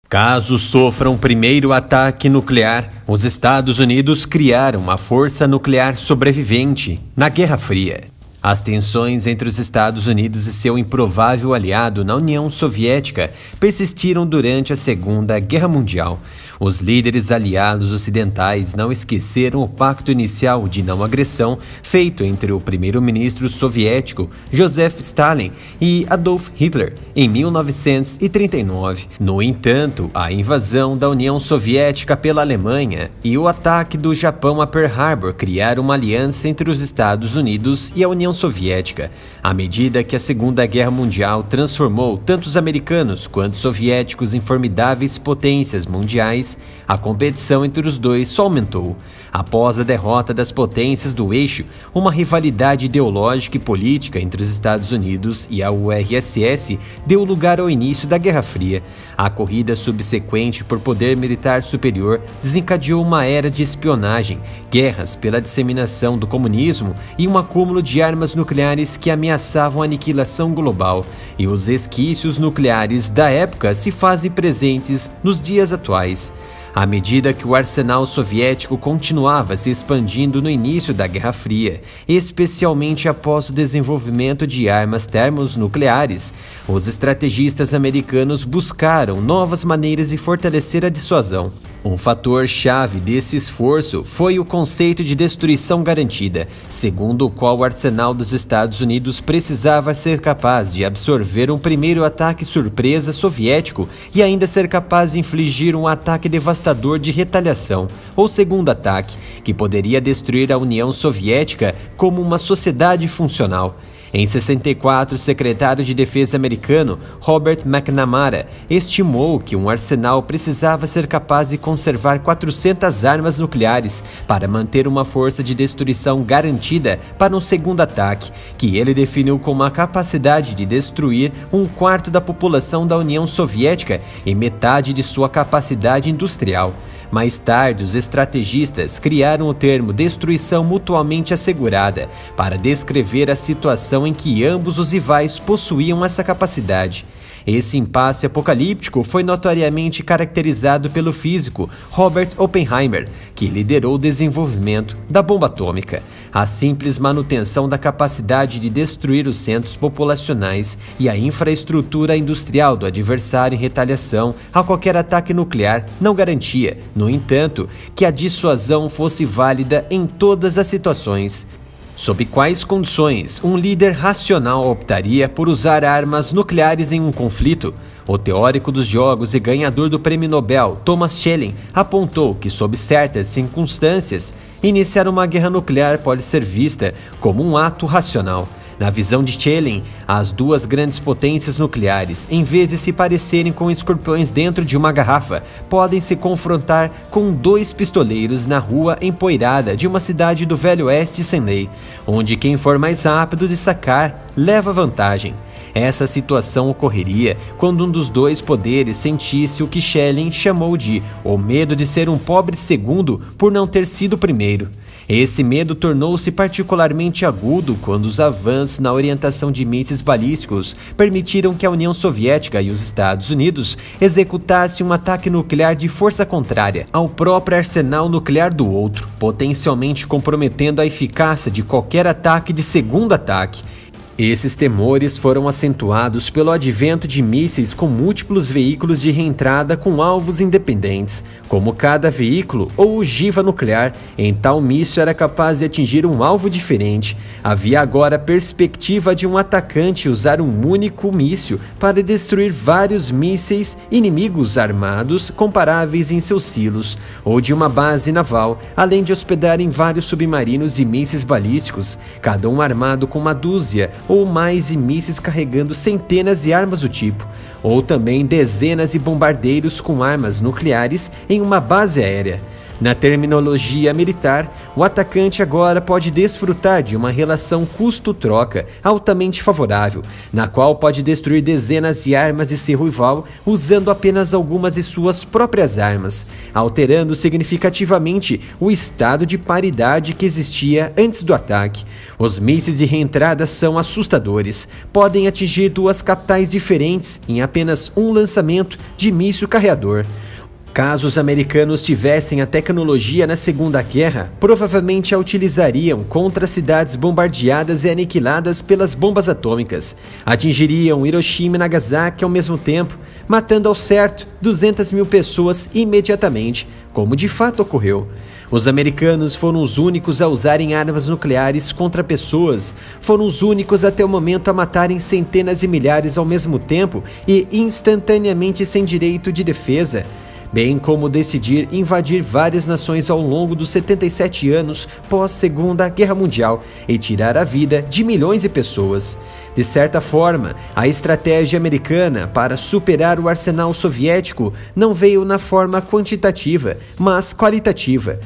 Caso sofra um primeiro ataque nuclear, os Estados Unidos criaram uma força nuclear sobrevivente na Guerra Fria. As tensões entre os Estados Unidos e seu improvável aliado na União Soviética persistiram durante a Segunda Guerra Mundial. Os líderes aliados ocidentais não esqueceram o pacto inicial de não agressão feito entre o primeiro-ministro soviético Joseph Stalin e Adolf Hitler em 1939. No entanto, a invasão da União Soviética pela Alemanha e o ataque do Japão a Pearl Harbor criaram uma aliança entre os Estados Unidos e a União Soviética, à medida que a Segunda Guerra Mundial transformou tanto os americanos quanto os soviéticos em formidáveis potências mundiais. A competição entre os dois só aumentou. Após a derrota das potências do eixo, uma rivalidade ideológica e política entre os Estados Unidos e a URSS deu lugar ao início da Guerra Fria. A corrida subsequente por poder militar superior desencadeou uma era de espionagem, guerras pela disseminação do comunismo e um acúmulo de armas nucleares que ameaçavam a aniquilação global. E os resquícios nucleares da época se fazem presentes nos dias atuais. À medida que o arsenal soviético continuava se expandindo no início da Guerra Fria, especialmente após o desenvolvimento de armas termonucleares, os estrategistas americanos buscaram novas maneiras de fortalecer a dissuasão. Um fator-chave desse esforço foi o conceito de destruição garantida, segundo o qual o arsenal dos Estados Unidos precisava ser capaz de absorver um primeiro ataque surpresa soviético e ainda ser capaz de infligir um ataque devastador de retaliação, ou segundo ataque, que poderia destruir a União Soviética como uma sociedade funcional. Em 64, o secretário de Defesa americano, Robert McNamara, estimou que um arsenal precisava ser capaz de conservar 400 armas nucleares para manter uma força de destruição garantida para um segundo ataque, que ele definiu como a capacidade de destruir 1/4 da população da União Soviética e metade de sua capacidade industrial. Mais tarde, os estrategistas criaram o termo destruição mutuamente assegurada para descrever a situação em que ambos os rivais possuíam essa capacidade. Esse impasse apocalíptico foi notoriamente caracterizado pelo físico Robert Oppenheimer, que liderou o desenvolvimento da bomba atômica. A simples manutenção da capacidade de destruir os centros populacionais e a infraestrutura industrial do adversário em retaliação a qualquer ataque nuclear não garantia, no entanto, que a dissuasão fosse válida em todas as situações. Sob quais condições um líder racional optaria por usar armas nucleares em um conflito? O teórico dos jogos e ganhador do Prêmio Nobel, Thomas Schelling, apontou que, sob certas circunstâncias, iniciar uma guerra nuclear pode ser vista como um ato racional. Na visão de Schelling, as duas grandes potências nucleares, em vez de se parecerem com escorpiões dentro de uma garrafa, podem se confrontar com dois pistoleiros na rua empoeirada de uma cidade do Velho Oeste sem lei, onde quem for mais rápido de sacar leva vantagem. Essa situação ocorreria quando um dos dois poderes sentisse o que Schelling chamou de o medo de ser um pobre segundo por não ter sido o primeiro. Esse medo tornou-se particularmente agudo quando os avanços na orientação de mísseis balísticos permitiram que a União Soviética e os Estados Unidos executassem um ataque nuclear de força contrária ao próprio arsenal nuclear do outro, potencialmente comprometendo a eficácia de qualquer ataque de segundo ataque. Esses temores foram acentuados pelo advento de mísseis com múltiplos veículos de reentrada com alvos independentes. Como cada veículo ou ogiva nuclear, em tal míssil era capaz de atingir um alvo diferente. Havia agora a perspectiva de um atacante usar um único míssil para destruir vários mísseis inimigos armados comparáveis em seus silos, ou de uma base naval, além de hospedarem vários submarinos e mísseis balísticos, cada um armado com uma dúzia ou mais de mísseis carregando centenas de armas do tipo, ou também dezenas de bombardeiros com armas nucleares em uma base aérea. Na terminologia militar, o atacante agora pode desfrutar de uma relação custo-troca altamente favorável, na qual pode destruir dezenas de armas de seu rival usando apenas algumas de suas próprias armas, alterando significativamente o estado de paridade que existia antes do ataque. Os mísseis de reentrada são assustadores, podem atingir duas capitais diferentes em apenas um lançamento de míssil carreador. Caso os americanos tivessem a tecnologia na Segunda Guerra, provavelmente a utilizariam contra cidades bombardeadas e aniquiladas pelas bombas atômicas. Atingiriam Hiroshima e Nagasaki ao mesmo tempo, matando ao certo 200 mil pessoas imediatamente, como de fato ocorreu. Os americanos foram os únicos a usarem armas nucleares contra pessoas, foram os únicos até o momento a matarem centenas de milhares ao mesmo tempo e instantaneamente sem direito de defesa, bem como decidir invadir várias nações ao longo dos 77 anos pós-Segunda Guerra Mundial e tirar a vida de milhões de pessoas. De certa forma, a estratégia americana para superar o arsenal soviético não veio na forma quantitativa, mas qualitativa.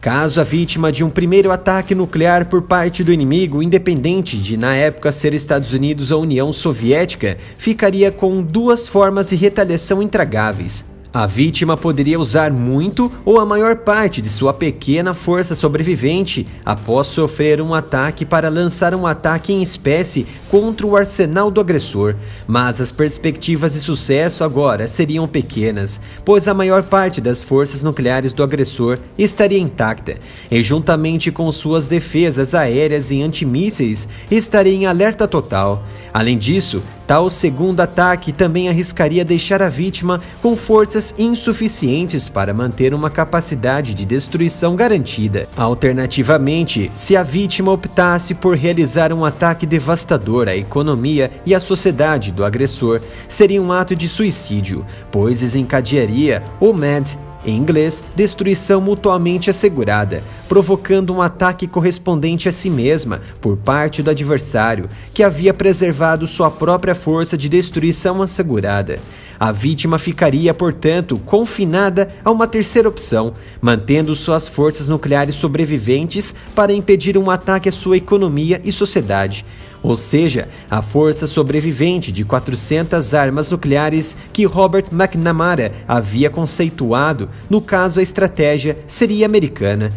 Caso a vítima de um primeiro ataque nuclear por parte do inimigo, independente de na época ser Estados Unidos ou União Soviética, ficaria com duas formas de retaliação intragáveis. A vítima poderia usar muito ou a maior parte de sua pequena força sobrevivente após sofrer um ataque para lançar um ataque em espécie contra o arsenal do agressor, mas as perspectivas de sucesso agora seriam pequenas, pois a maior parte das forças nucleares do agressor estaria intacta e, juntamente com suas defesas aéreas e antimísseis, estaria em alerta total. Além disso, tal segundo ataque também arriscaria deixar a vítima com forças insuficientes para manter uma capacidade de destruição garantida. Alternativamente, se a vítima optasse por realizar um ataque devastador à economia e à sociedade do agressor, seria um ato de suicídio, pois desencadearia o MAD, em inglês, destruição mutuamente assegurada, provocando um ataque correspondente a si mesma por parte do adversário, que havia preservado sua própria força de destruição assegurada. A vítima ficaria, portanto, confinada a uma terceira opção, mantendo suas forças nucleares sobreviventes para impedir um ataque à sua economia e sociedade. Ou seja, a força sobrevivente de 400 armas nucleares que Robert McNamara havia conceituado, no caso a estratégia seria americana.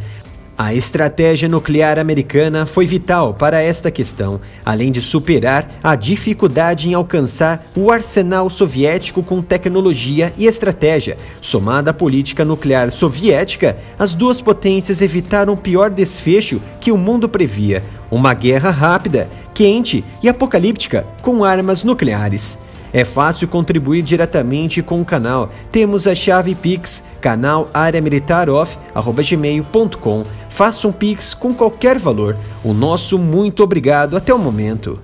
A estratégia nuclear americana foi vital para esta questão, além de superar a dificuldade em alcançar o arsenal soviético com tecnologia e estratégia. Somada à política nuclear soviética, as duas potências evitaram o pior desfecho que o mundo previa: uma guerra rápida, quente e apocalíptica com armas nucleares. É fácil contribuir diretamente com o canal. Temos a chave Pix, canal@areamilitaroff@gmail.com. Faça um Pix com qualquer valor. O nosso muito obrigado até o momento.